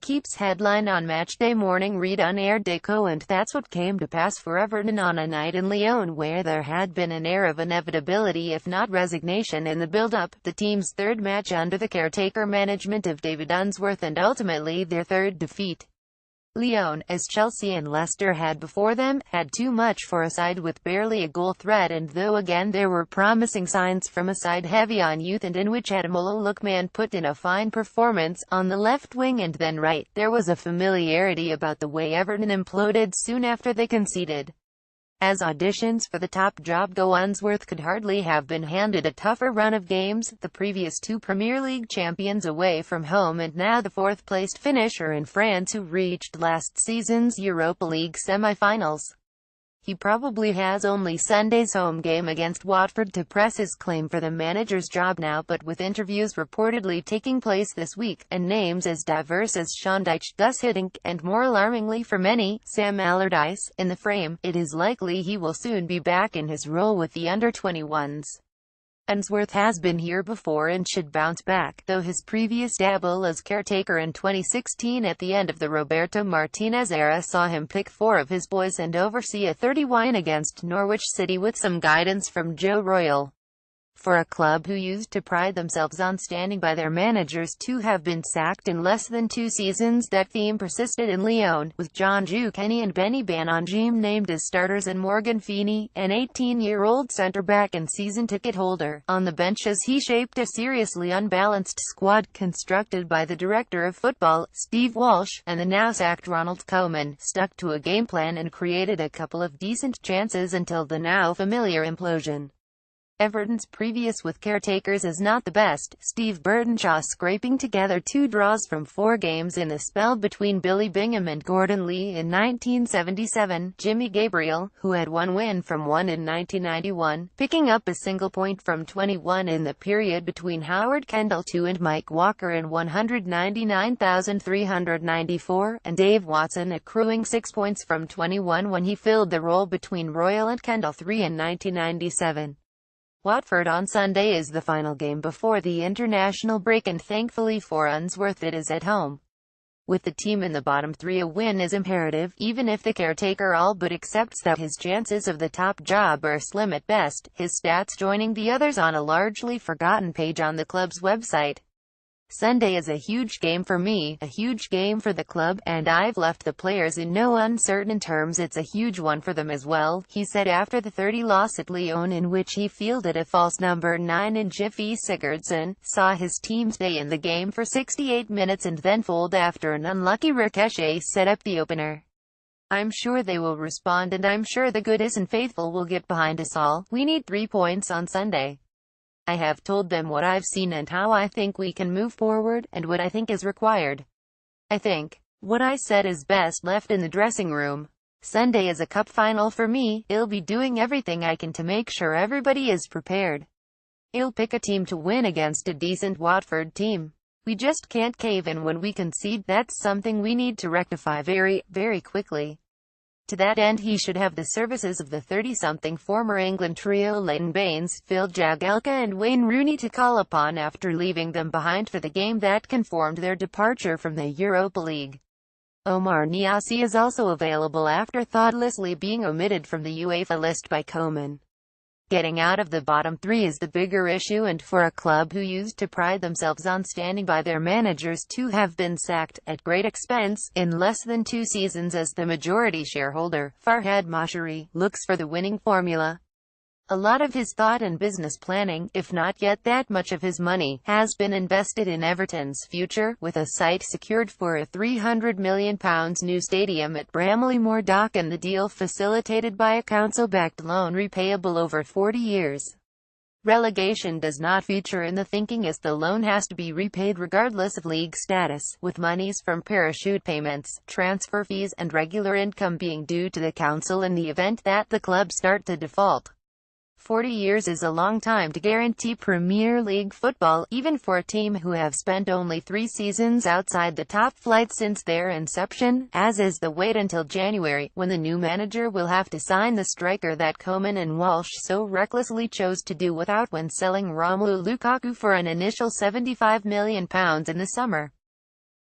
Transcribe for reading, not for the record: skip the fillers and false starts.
L'Équipe's headline on matchday morning read unaired déco, and that's what came to pass for Everton on a night in Lyon where there had been an air of inevitability if not resignation in the build-up, the team's third match under the caretaker management of David Unsworth and ultimately their third defeat. Lyon, as Chelsea and Leicester had before them, had too much for a side with barely a goal threat, and though again there were promising signs from a side heavy on youth and in which Ademola Lookman put in a fine performance, on the left wing and then right, there was a familiarity about the way Everton imploded soon after they conceded. As auditions for the top job go, Unsworth could hardly have been handed a tougher run of games, the previous two Premier League champions away from home and now the fourth-placed finisher in France who reached last season's Europa League semi-finals. He probably has only Sunday's home game against Watford to press his claim for the manager's job now, but with interviews reportedly taking place this week, and names as diverse as Sean Dyche, Gus Hiddink, and more alarmingly for many, Sam Allardyce, in the frame, it is likely he will soon be back in his role with the under-21s. Unsworth has been here before and should bounce back, though his previous dabble as caretaker in 2016 at the end of the Roberto Martinez era saw him pick 4 of his boys and oversee a 30-win against Norwich City with some guidance from Joe Royle. For a club who used to pride themselves on standing by their managers to have been sacked in less than 2 seasons, that theme persisted in Lyon, with John Joe Kenny and Benny Banonjim named as starters and Morgan Feeney, an 18-year-old centre-back and season ticket holder, on the bench as he shaped a seriously unbalanced squad constructed by the director of football, Steve Walsh, and the now-sacked Ronald Koeman, stuck to a game plan and created a couple of decent chances until the now-familiar implosion. Everton's previous with caretakers is not the best, Steve Burtonshaw scraping together 2 draws from 4 games in the spell between Billy Bingham and Gordon Lee in 1977, Jimmy Gabriel, who had 1 win from 1 in 1991, picking up a single point from 21 in the period between Howard Kendall 2 and Mike Walker in 199,394, and Dave Watson accruing 6 points from 21 when he filled the role between Royle and Kendall 3 in 1997. Watford on Sunday is the final game before the international break, and thankfully for Unsworth it is at home. With the team in the bottom 3, a win is imperative, even if the caretaker all but accepts that his chances of the top job are slim at best, his stats joining the others on a largely forgotten page on the club's website. Sunday is a huge game for me, a huge game for the club, and I've left the players in no uncertain terms it's a huge one for them as well, he said after the 30 loss at Lyon, in which he fielded a false number 9 in Jiffy Sigurdsson, saw his team stay in the game for 68 minutes and then fold after an unlucky ricochet set up the opener. I'm sure they will respond, and I'm sure the good and faithful will get behind us all. We need 3 points on Sunday. I have told them what I've seen and how I think we can move forward, and what I think is required. I think what I said is best left in the dressing room. Sunday is a cup final for me. I'll be doing everything I can to make sure everybody is prepared. I'll pick a team to win against a decent Watford team. We just can't cave in when we concede. That's something we need to rectify very, very quickly. To that end he should have the services of the 30-something former England trio Leighton Baines, Phil Jagielka and Wayne Rooney to call upon after leaving them behind for the game that confirmed their departure from the Europa League. Omar Niasse is also available after thoughtlessly being omitted from the UEFA list by Koeman. Getting out of the bottom 3 is the bigger issue, and for a club who used to pride themselves on standing by their managers to have been sacked, at great expense, in less than 2 seasons as the majority shareholder, Farhad Mashari, looks for the winning formula. A lot of his thought and business planning, if not yet that much of his money, has been invested in Everton's future, with a site secured for a £300 million new stadium at Bramley-Moore Dock and the deal facilitated by a council-backed loan repayable over 40 years. Relegation does not feature in the thinking, as the loan has to be repaid regardless of league status, with monies from parachute payments, transfer fees and regular income being due to the council in the event that the club start to default. 40 years is a long time to guarantee Premier League football, even for a team who have spent only 3 seasons outside the top flight since their inception, as is the wait until January, when the new manager will have to sign the striker that Koeman and Walsh so recklessly chose to do without when selling Romelu Lukaku for an initial £75 million in the summer.